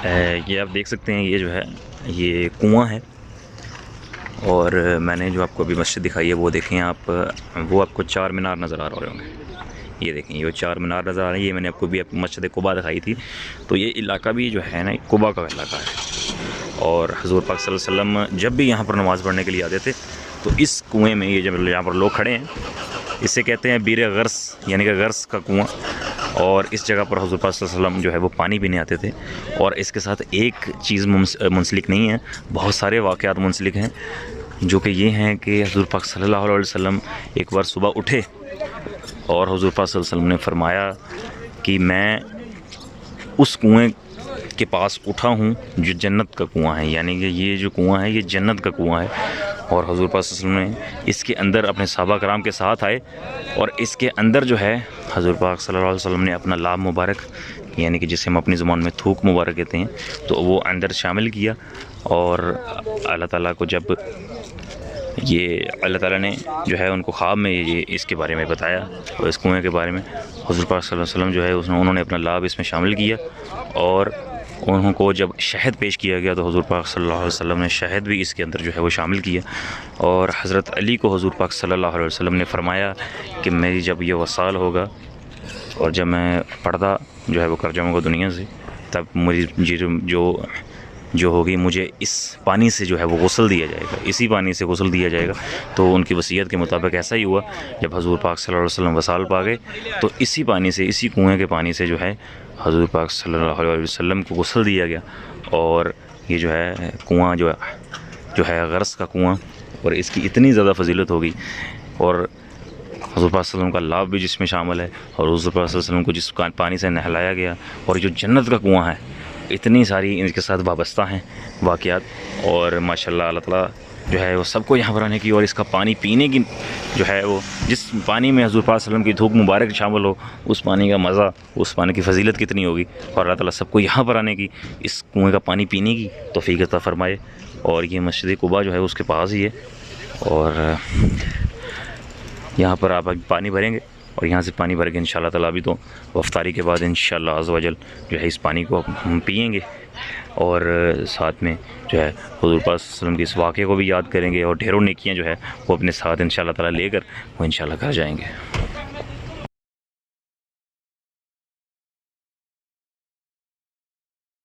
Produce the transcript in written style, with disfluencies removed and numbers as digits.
یہ آپ دیکھ سکتے ہیں، یہ جو ہے یہ کنواں ہے، اور میں نے جو آپ کو ابھی مسجد دکھائی ہے وہ دیکھیں آپ، وہ آپ کو چار مینار نظر آ رہے ہوں گے. یہ دیکھیں، یہ چار مینار نظر آ رہے ہیں. یہ میں نے آپ کو بھی مسجد قباء دکھائی تھی. تو یہ علاقہ بھی جو ہے نا قباء کا علاقہ ہے، اور حضور پاک صلی اللہ علیہ وسلم جب بھی یہاں پر نماز پڑھنے کے لیے آتے تھے تو اس کنویں میں، یہ جب یہاں پر لوگ کھڑے ہیں، اسے کہتے ہیں بیر غرس، یعنی کہ غرس کا کنواں. اور اس جگہ پر حضور پاک صلی اللہ علیہ وسلم جو ہے وہ پانی پینے آتے تھے. اور اس کے ساتھ ایک چیز منسلک نہیں ہے، بہت سارے واقعات منسلک ہیں، جو کہ یہ ہیں کہ حضور پاک صلی اللہ علیہ وسلم ایک بار صبح اٹھے اور حضور پاک صلی اللہ علیہ وسلم نے فرمایا کہ میں اس کنویں کے پاس اٹھا ہوں جو جنت کا کنواں ہے، یعنی کہ یہ جو کنواں ہے یہ جنت کا کنواں ہے. اور حضور پاک صلی اللہ علیہ وسلم نے اس کے اندر اپنے صحابہ کرام کے ساتھ آئے، اور اس کے اندر جو ہے حضور پاک صلی اللہ علیہ وسلم نے اپنا لاب مبارک، یعنی کہ جسے ہم اپنی زبان میں تھوک مبارک کہتے ہیں، تو وہ اندر شامل کیا. اور اللہ تعالیٰ کو جب یہ اللہ تعالیٰ نے جو ہے ان کو خواب میں یہ اس کے بارے میں بتایا، اور اس کنویں کے بارے میں، حضور پاک صلی اللہ علیہ وسلم جو ہے انہوں نے اپنا لاب اس میں شامل کیا. اور انہوں کو جب شہد پیش کیا گیا تو حضور پاک صلی اللہ علیہ وسلم نے شہد بھی اس کے اندر جو ہے وہ شامل کیا. اور حضرت علی کو حضور پاک صلی اللہ علیہ وسلم نے فرمایا کہ میری جب یہ وصال ہوگا اور جب میں پردہ جو ہے وہ کر جاؤں گا دنیا سے، تب مجھے جو ہوگی مجھے اس پانی سے جو ہے وہ غسل دیا جائے گا، اسی پانی سے غسل دیا جائے گا. تو ان کی وصیت کے مطابق ایسا ہی ہوا. جب حضور پاک صلی اللہ علیہ وسلم وصال پا گئے تو اسی پانی سے، اسی کنویں کے پانی سے جو ہے حضور پاک صلی اللہ علیہ وسلم کو غسل دیا گیا. اور یہ جو ہے کنواں جو ہے غرس کا کنواں، اور اس کی اتنی زیادہ فضیلت ہوگی. اور حضور پاک صلی اللہ علیہ وسلم کا لاب بھی جس میں شامل ہے، اور حضور پاک صلی اللہ علیہ وسلم کو جس پانی سے نہلایا گیا، اور جو جنت کا کنواں ہے، اتنی ساری ان کے ساتھ وابستہ ہیں واقعات. اور ماشاءاللہ اللہ تعالیٰ جو ہے وہ سب کو یہاں پر آنے کی، اور اس کا پانی پینے کی جو ہے وہ، جس پانی میں حضور پاک صلی اللہ علیہ وسلم کی دھوک مبارک شامل ہو، اس پانی کا مزہ، اس پانی کی فضیلت کتنی ہوگی. اور اللہ تعالیٰ سب کو یہاں پر آنے کی، اس کنویں کا پانی پینے کی توفیق عطا فرمائے. اور یہ مسجد قباء جو ہے اس کے پاس ہی ہے، اور یہاں پر آپ پانی بھریں گے، اور یہاں سے پانی بھر کے انشاءاللہ تعالیٰ ابھی تو افطاری کے بعد انشاءاللہ عز و جل جو ہے اس پانی کو ہم پئیں گے، اور ساتھ میں جو ہے حضور پاک صلی اللہ علیہ وسلم کے اس واقعے کو بھی یاد کریں گے، اور ڈھیروں نیکیاں جو ہے وہ اپنے ساتھ انشاءاللہ تعالیٰ لے کر وہ انشاءاللہ کر جائیں گے.